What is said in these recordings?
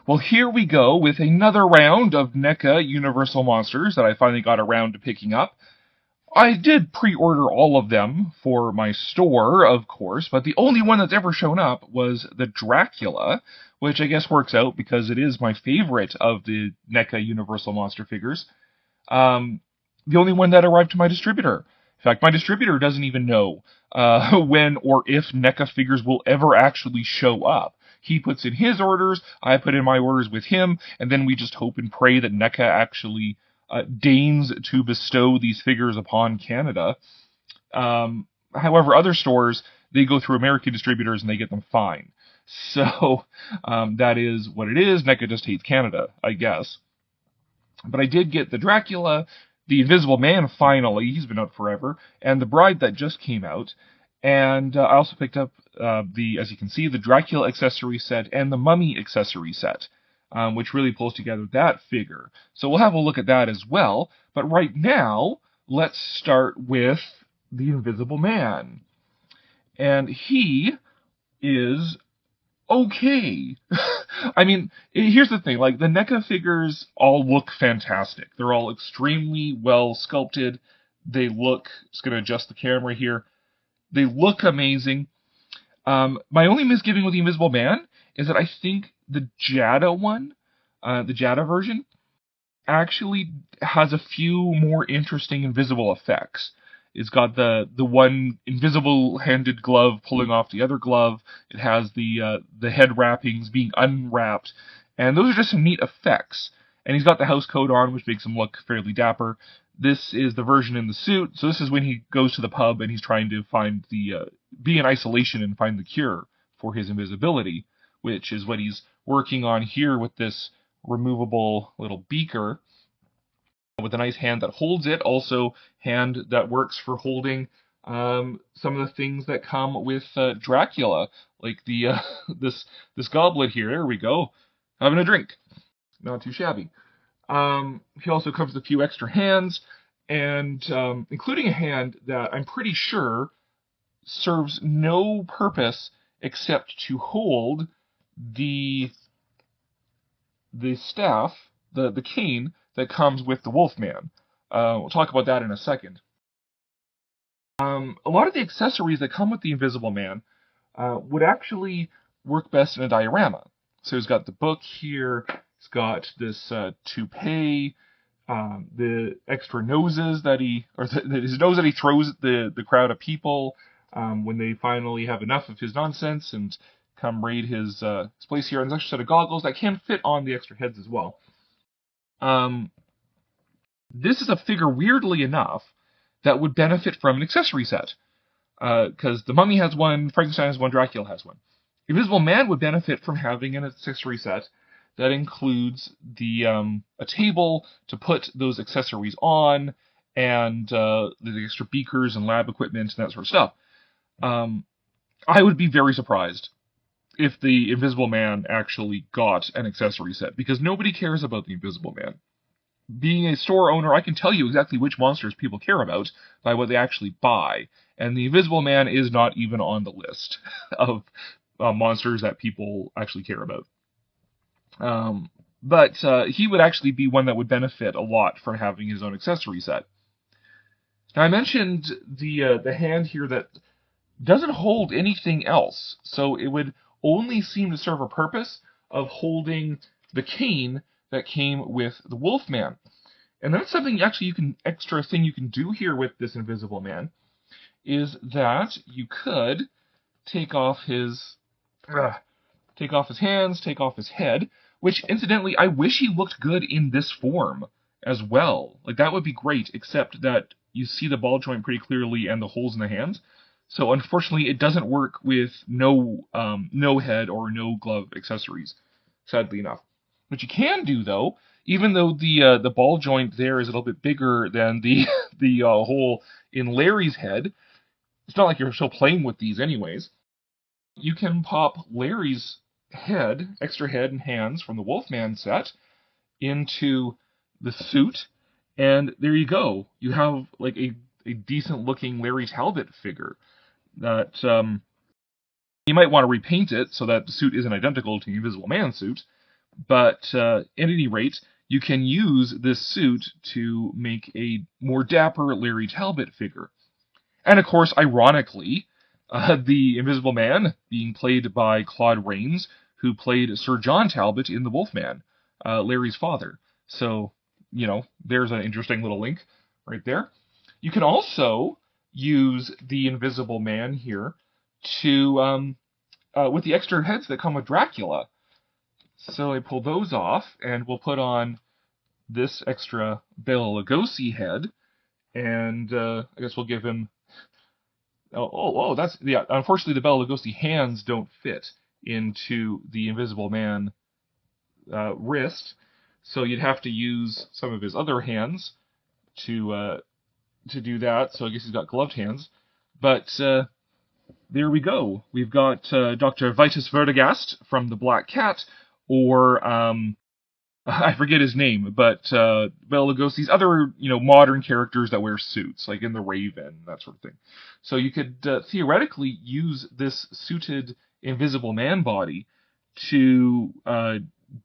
Well, here we go with another round of NECA Universal Monsters that I finally got around to picking up. I did pre-order all of them for my store, of course, but the only one that's ever shown up was the Dracula, which I guess works out because it is my favorite of the NECA Universal Monster figures. The only one that arrived to my distributor. In fact, my distributor doesn't even know when or if NECA figures will ever actually show up. He puts in his orders, I put in my orders with him, and then we just hope and pray that NECA actually deigns to bestow these figures upon Canada. However, other stores, they go through American distributors and they get them fine. So that is what it is. NECA just hates Canada, I guess. But I did get the Dracula, the Invisible Man finally, he's been out forever, and the Bride that just came out. And I also picked up as you can see, the Dracula accessory set and the Mummy accessory set, which really pulls together that figure. So we'll have a look at that as well. But right now, let's start with the Invisible Man. And he is okay. I mean, here's the thing, like, the NECA figures all look fantastic. They're all extremely well sculpted. They look, just going to adjust the camera here, they look amazing. My only misgiving with the Invisible Man is that I think the Jada one, the Jada version, actually has a few more interesting invisible effects. It's got the one invisible-handed glove pulling off the other glove. It has the head wrappings being unwrapped, and those are just some neat effects. And he's got the house coat on, which makes him look fairly dapper. This is the version in the suit, so this is when he goes to the pub and he's trying to find be in isolation and find the cure for his invisibility, which is what he's working on here with this removable little beaker with a nice hand that holds it, also hand that works for holding some of the things that come with Dracula, like the this goblet here. There we go, having a drink, not too shabby. He also comes with a few extra hands, and including a hand that I'm pretty sure serves no purpose except to hold the staff, the cane that comes with the Wolfman. We'll talk about that in a second. A lot of the accessories that come with the Invisible Man would actually work best in a diorama. So he's got the book here, he's got this toupee, the extra noses that his nose that he throws at the crowd of people when they finally have enough of his nonsense and come raid his place here, and there's an extra set of goggles that can fit on the extra heads as well. This is a figure, weirdly enough, that would benefit from an accessory set. Because the Mummy has one, Frankenstein has one, Dracula has one. Invisible Man would benefit from having an accessory set that includes a table to put those accessories on, and the extra beakers and lab equipment and that sort of stuff. I would be very surprised if the Invisible Man actually got an accessory set, because nobody cares about the Invisible Man. Being a store owner, I can tell you exactly which monsters people care about by what they actually buy, and the Invisible Man is not even on the list of monsters that people actually care about. But he would actually be one that would benefit a lot from having his own accessory set. Now, I mentioned the hand here that doesn't hold anything else, so it would only seem to serve a purpose of holding the cane that came with the Wolfman. And that's something actually extra thing you can do here with this Invisible Man, is that you could take off his hands, take off his head, which incidentally I wish he looked good in this form as well. Like, that would be great, except that you see the ball joint pretty clearly and the holes in the hands. So unfortunately it doesn't work with no head or no glove accessories, sadly enough. What you can do, though, even though the ball joint there is a little bit bigger than the hole in Larry's head, it's not like you're still playing with these anyways. You can pop Larry's head, extra head and hands from the Wolfman set, into the suit, and there you go. You have like a decent looking Larry Talbot figure that you might want to repaint it so that the suit isn't identical to the Invisible Man suit. But at any rate, you can use this suit to make a more dapper Larry Talbot figure. And of course, ironically, the Invisible Man being played by Claude Rains, who played Sir John Talbot in The Wolfman, Larry's father. So, there's an interesting little link right there. You can also use the Invisible Man here to, with the extra heads that come with Dracula. So I pull those off, and we'll put on this extra Bela Lugosi head, and I guess we'll give him. That's yeah. Unfortunately, the Bela Lugosi hands don't fit into the Invisible Man wrist, so you'd have to use some of his other hands to do that. So I guess he's got gloved hands, but there we go. We've got Dr. Vitus Verdegast from The Black Cat, or I forget his name, but Bela Lugosi's other, modern characters that wear suits, like in The Raven, that sort of thing. So you could theoretically use this suited Invisible Man body to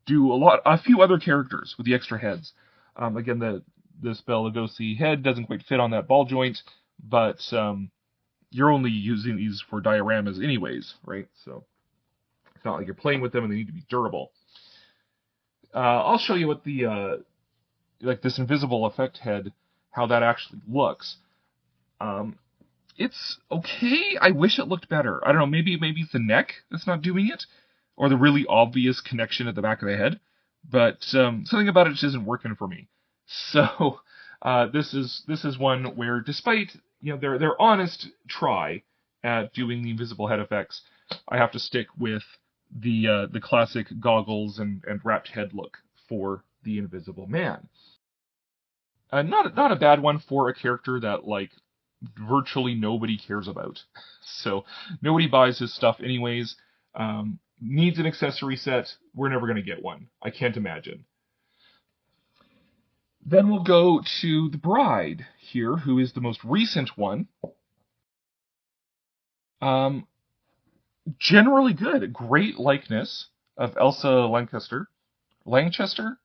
do a few other characters with the extra heads. Again, this Bela Lugosi head doesn't quite fit on that ball joint, but you're only using these for dioramas anyways, right? So it's not like you're playing with them and they need to be durable. I'll show you what the this invisible effect head, how that actually looks. It's okay. I wish it looked better. I don't know. Maybe it's the neck that's not doing it, or the really obvious connection at the back of the head. But something about it just isn't working for me. So this is one where, despite their honest try at doing the invisible head effects, I have to stick with the classic goggles and wrapped head look for the Invisible Man. Not a bad one for a character that virtually nobody cares about. So nobody buys his stuff anyways. Needs an accessory set. We're never going to get one. I can't imagine. Then we'll go to the Bride here, who is the most recent one. Generally good. Great likeness of Elsa Lanchester, whichever.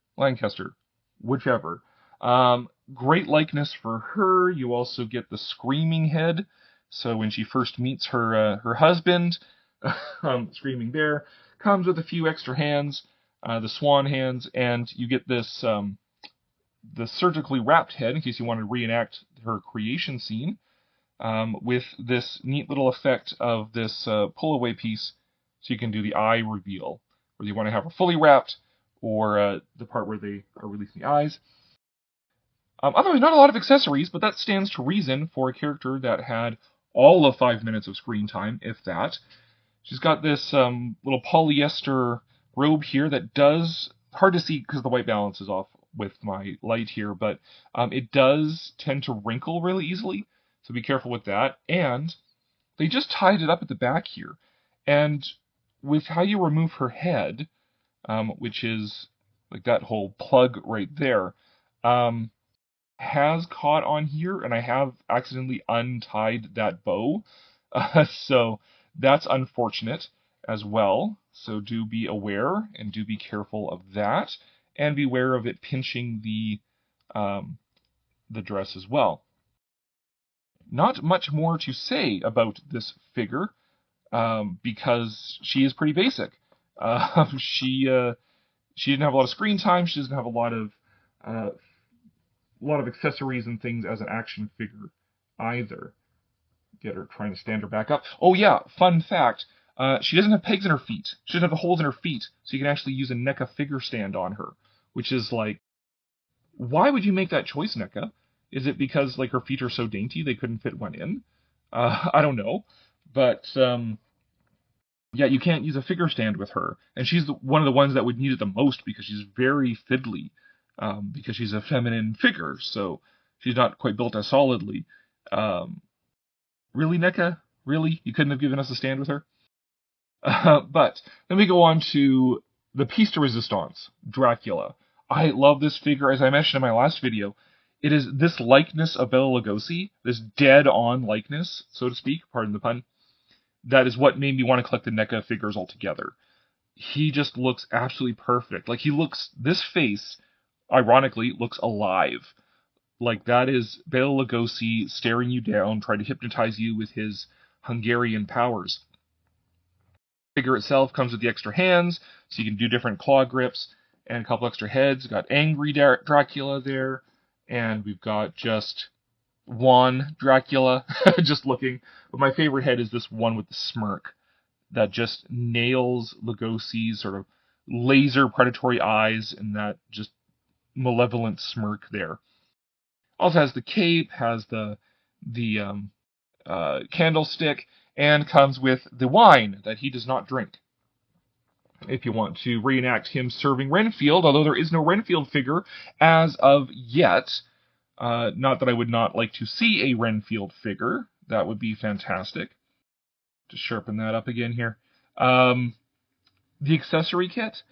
Great likeness for her. You also get the screaming head. So when she first meets her husband, screaming there, comes with a few extra hands, the swan hands, and you get this the surgically wrapped head in case you want to reenact her creation scene. With this neat little effect of this pull-away piece, so you can do the eye reveal, whether you want to have her fully wrapped, or the part where they are releasing the eyes. Otherwise, not a lot of accessories, but that stands to reason for a character that had all of 5 minutes of screen time, if that. She's got this little polyester robe here that does, hard to see because the white balance is off with my light here, but it does tend to wrinkle really easily. So be careful with that. And they just tied it up at the back here. And with how you remove her head, which is like that whole plug right there, has caught on here, and I have accidentally untied that bow. So that's unfortunate as well. So do be aware and do be careful of that. And beware of it pinching the dress as well. Not much more to say about this figure, because she is pretty basic. She didn't have a lot of screen time. She doesn't have a lot of accessories and things as an action figure either. Get her trying to stand her back up. Oh yeah, fun fact. She doesn't have pegs in her feet. She doesn't have the holes in her feet, so you can actually use a NECA figure stand on her, which is like, why would you make that choice, NECA? Is it because her feet are so dainty they couldn't fit one in? I don't know, but yeah, you can't use a figure stand with her, and she's one of the ones that would need it the most because she's very fiddly, because she's a feminine figure, so she's not quite built as solidly. Really, NECA? Really? You couldn't have given us a stand with her? But then we go on to the piece de resistance, Dracula. I love this figure, as I mentioned in my last video. It is this likeness of Bela Lugosi, this dead-on likeness, so to speak, pardon the pun, that is what made me want to collect the NECA figures altogether. he just looks absolutely perfect. Like this face, ironically, looks alive. Like that is Bela Lugosi staring you down, trying to hypnotize you with his Hungarian powers. The figure itself comes with the extra hands, so you can do different claw grips, and a couple extra heads. We've got angry Dracula there, and we've got just one Dracula, just looking. But my favorite head is this one with the smirk that just nails Lugosi's sort of laser predatory eyes and that just malevolent smirk there. Also has the cape, has the candlestick, and comes with the wine that he does not drink. If you want to reenact him serving Renfield, although there is no Renfield figure as of yet, not that I would not like to see a Renfield figure. That would be fantastic. To sharpen that up again here. The accessory kit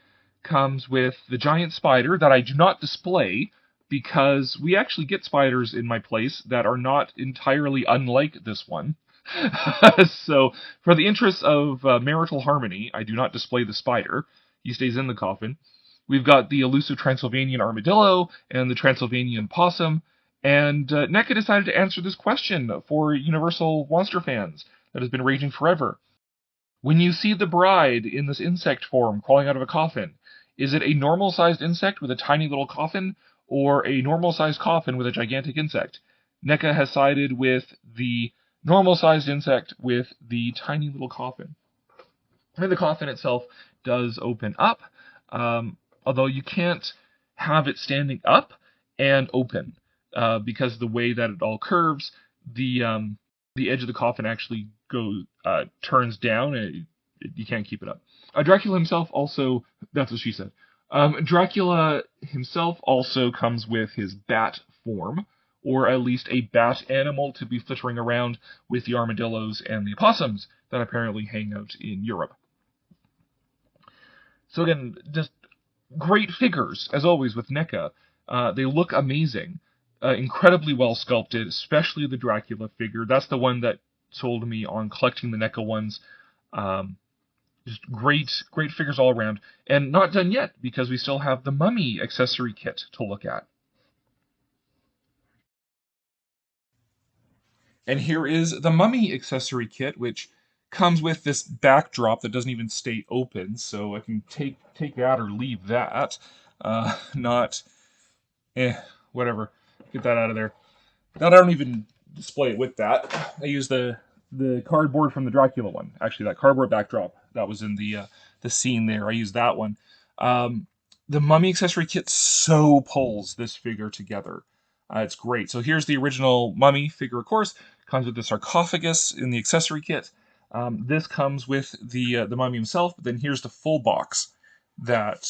comes with the giant spider that I do not display because we actually get spiders in my place that are not entirely unlike this one. So, for the interests of marital harmony, I do not display the spider. He stays in the coffin. We've got the elusive Transylvanian armadillo and the Transylvanian possum. And NECA decided to answer this question for Universal Monster fans that has been raging forever. When you see the bride in this insect form crawling out of a coffin, is it a normal-sized insect with a tiny little coffin, or a normal-sized coffin with a gigantic insect? NECA has sided with the normal-sized insect with the tiny little coffin. And the coffin itself does open up, although you can't have it standing up and open, because of the way that it all curves. The edge of the coffin actually turns down, and you can't keep it up. Dracula himself also, that's what she said. Dracula himself also comes with his bat form, or at least a bat animal to be flittering around with the armadillos and the opossums that apparently hang out in Europe. So again, just great figures, as always, with NECA. They look amazing. Incredibly well sculpted, especially the Dracula figure. That's the one that sold me on collecting the NECA ones. Just great figures all around. And not done yet, because we still have the Mummy accessory kit to look at. And here is the Mummy accessory kit, which comes with this backdrop that doesn't even stay open, so I can take that or leave that. Whatever. Get that out of there. Now I don't even display it with that. I use the cardboard from the Dracula one. Actually, that cardboard backdrop that was in the scene there. I used that one. The Mummy accessory kit so pulls this figure together. It's great. So here's the original Mummy figure, of course. Comes with the sarcophagus in the accessory kit. This comes with the Mummy himself, but then here's the full box that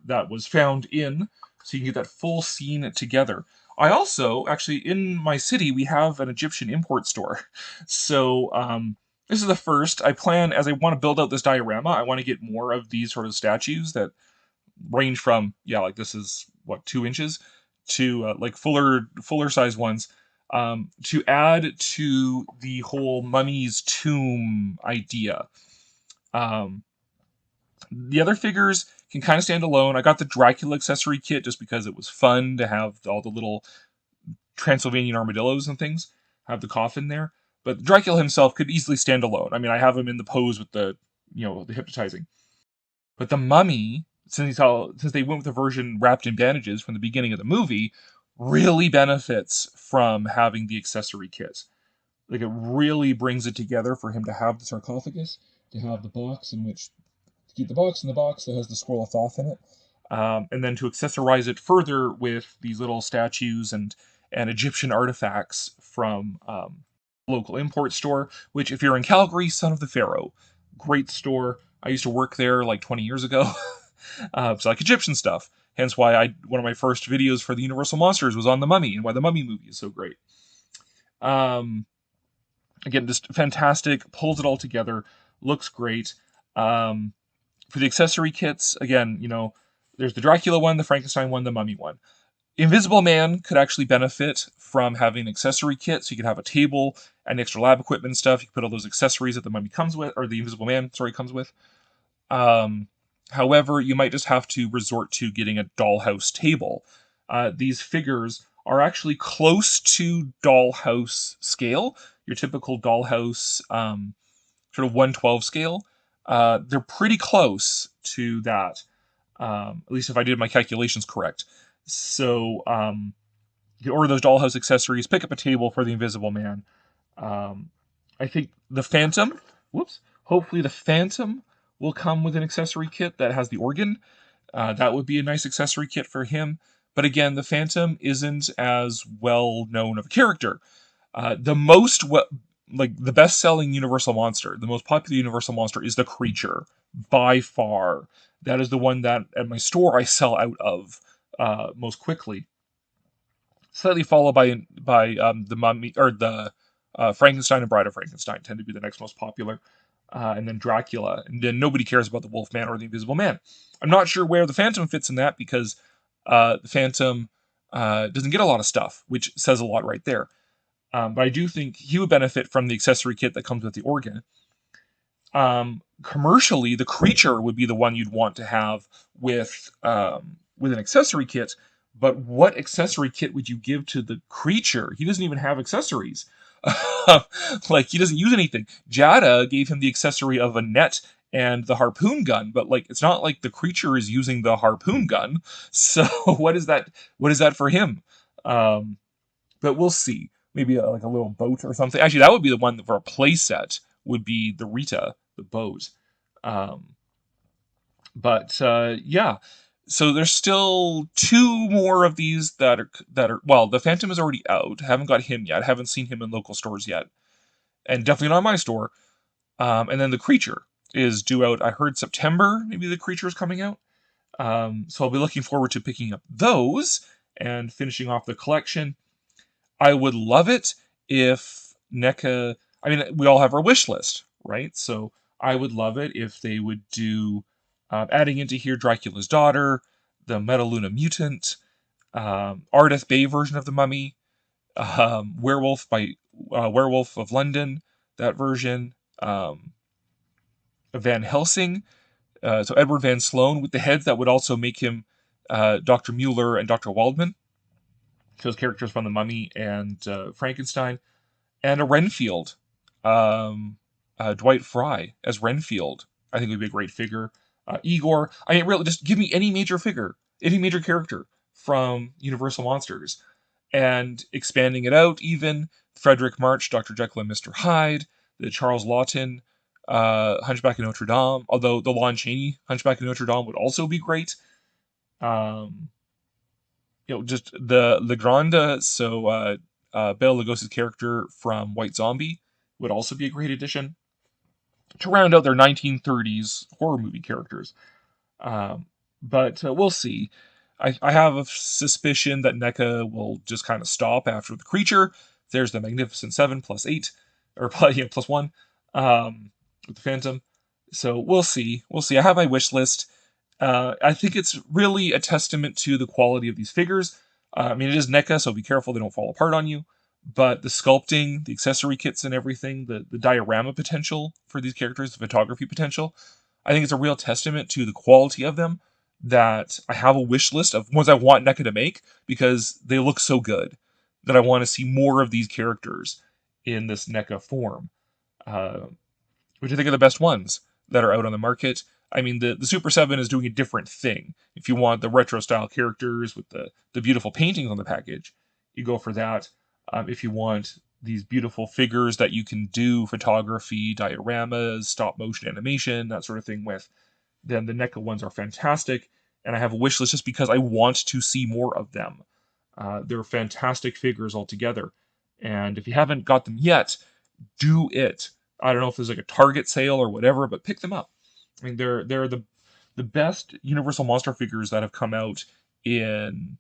was found in, so you can get that full scene together. I also, actually, in my city, we have an Egyptian import store. So this is the first. I plan, as I want to build out this diorama, I want to get more of these sort of statues that range from, like this is, 2 inches, to like fuller size ones, to add to the whole mummy's tomb idea. The other figures can kind of stand alone. I got the Dracula accessory kit just because it was fun to have all the little Transylvanian armadillos and things, have the coffin there. But Dracula himself could easily stand alone. I mean, I have him in the pose with the hypnotizing. But the Mummy, since they went with the version wrapped in bandages from the beginning of the movie, really benefits from having the accessory kit. Like, it really brings it together for him to have the sarcophagus, to have the box in which to keep the box in the box that has the scroll of Thoth in it, and then to accessorize it further with these little statues and Egyptian artifacts from local import store, which, if you're in Calgary, Son of the Pharaoh, great store. I used to work there like 20 years ago. It's like Egyptian stuff. Hence why one of my first videos for the Universal Monsters was on the Mummy, and why the Mummy movie is so great. Again, just fantastic, pulls it all together, looks great. For the accessory kits, again, there's the Dracula one, the Frankenstein one, the Mummy one. Invisible Man could actually benefit from having an accessory kit, so you could have a table and extra lab equipment and stuff. You could put all those accessories that the Mummy comes with, or the Invisible Man, comes with. However, you might just have to resort to getting a dollhouse table. These figures are actually close to dollhouse scale, your typical dollhouse sort of 1/12 scale. They're pretty close to that, at least if I did my calculations correct. So you can order those dollhouse accessories, pick up a table for the Invisible Man. Um, I think the Phantom, whoops, hopefully the Phantom will come with an accessory kit that has the organ. That would be a nice accessory kit for him. But again, the Phantom isn't as well known of a character. The most like the best-selling Universal monster, the most popular Universal monster is the Creature by far. That is the one that at my store I sell out of most quickly. Slightly followed by the Mummy or the Frankenstein and Bride of Frankenstein tend to be the next most popular, and then Dracula, and then nobody cares about the Wolfman or the Invisible Man. I'm not sure where the Phantom fits in that because the Phantom doesn't get a lot of stuff, which says a lot right there. But I do think he would benefit from the accessory kit that comes with the organ. Commercially, the Creature would be the one you'd want to have with an accessory kit. But what accessory kit would you give to the Creature? He doesn't even have accessories. Like he doesn't use anything. Jada gave him the accessory of a net and the harpoon gun, but like it's not like the Creature is using the harpoon gun. So what is that? What is that for him? But we'll see. Maybe like a little boat or something. Actually, that would be the one for a play set. Would be the Rita, the boat. Um, but yeah, so there's still two more of these that are. Well, the Phantom is already out. Haven't got him yet. Haven't seen him in local stores yet, and definitely not my store. And then the Creature is due out. I heard September. Maybe the Creature is coming out. So I'll be looking forward to picking up those and finishing off the collection. I would love it if NECA. I mean, we all have our wish list, right? So I would love it if they would do adding into here Dracula's daughter, the Metaluna mutant, Ardeth Bay version of the Mummy, Werewolf of London, that version, Van Helsing. So Edward Van Sloan with the heads that would also make him Dr. Mueller and Dr. Waldman, those characters from the Mummy and Frankenstein, and a Renfield, Dwight Fry as Renfield. I think would be a great figure. Igor. I mean, really, just give me any major figure, any major character from Universal Monsters, and expanding it out. Even Frederick March, Dr. Jekyll and Mr. Hyde, the Charles Lawton, Hunchback of Notre Dame. Although the Lon Chaney Hunchback of Notre Dame would also be great. Just the Legrand, so Bela Lugosi's character from White Zombie would also be a great addition to round out their 1930s horror movie characters. But we'll see. I have a suspicion that NECA will just kind of stop after the Creature. There's the Magnificent Seven plus 8, or plus 1, with the Phantom. So we'll see. We'll see. I have my wish list. I think it's really a testament to the quality of these figures. I mean, it is NECA, so be careful they don't fall apart on you. But the sculpting, the accessory kits and everything, the diorama potential for these characters, the photography potential, I think it's a real testament to the quality of them that I have a wish list of ones I want NECA to make because they look so good that I want to see more of these characters in this NECA form, which I think are the best ones that are out on the market. I mean, the Super 7 is doing a different thing. If you want the retro style characters with the beautiful paintings on the package, you go for that. If you want these beautiful figures that you can do photography, dioramas, stop motion animation, that sort of thing with, then the NECA ones are fantastic. And I have a wish list just because I want to see more of them. They're fantastic figures altogether. And if you haven't got them yet, do it. I don't know if there's like a Target sale or whatever, but pick them up. I mean, they're the best Universal Monster figures that have come out in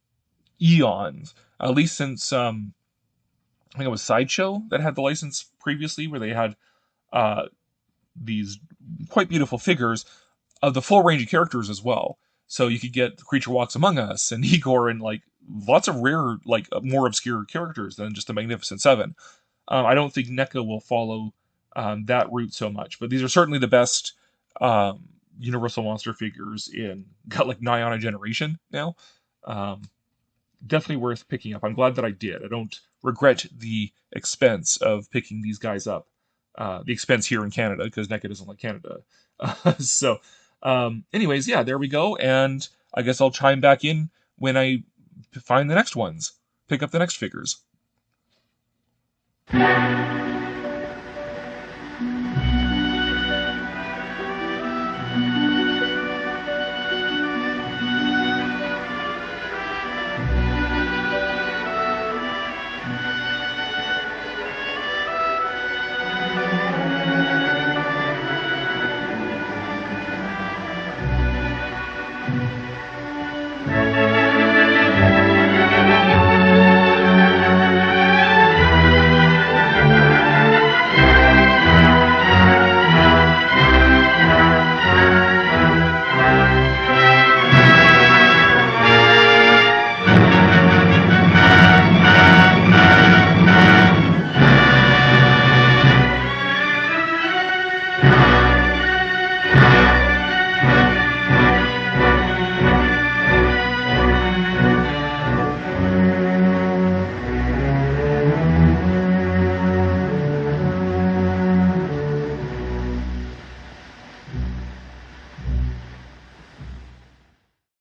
eons, at least since I think it was Sideshow that had the license previously, where they had these quite beautiful figures of the full range of characters as well. So you could get The Creature Walks Among Us and Igor and like lots of rare, like more obscure characters than just the Magnificent Seven. I don't think NECA will follow that route so much, but these are certainly the best Universal Monster figures in got like nigh on a generation now. Um, Definitely worth picking up. I'm glad that I did. I don't regret the expense of picking these guys up. The expense here in Canada, because NECA doesn't like Canada. Anyways, yeah, there we go. And I guess I'll chime back in when I find the next ones, pick up the next figures.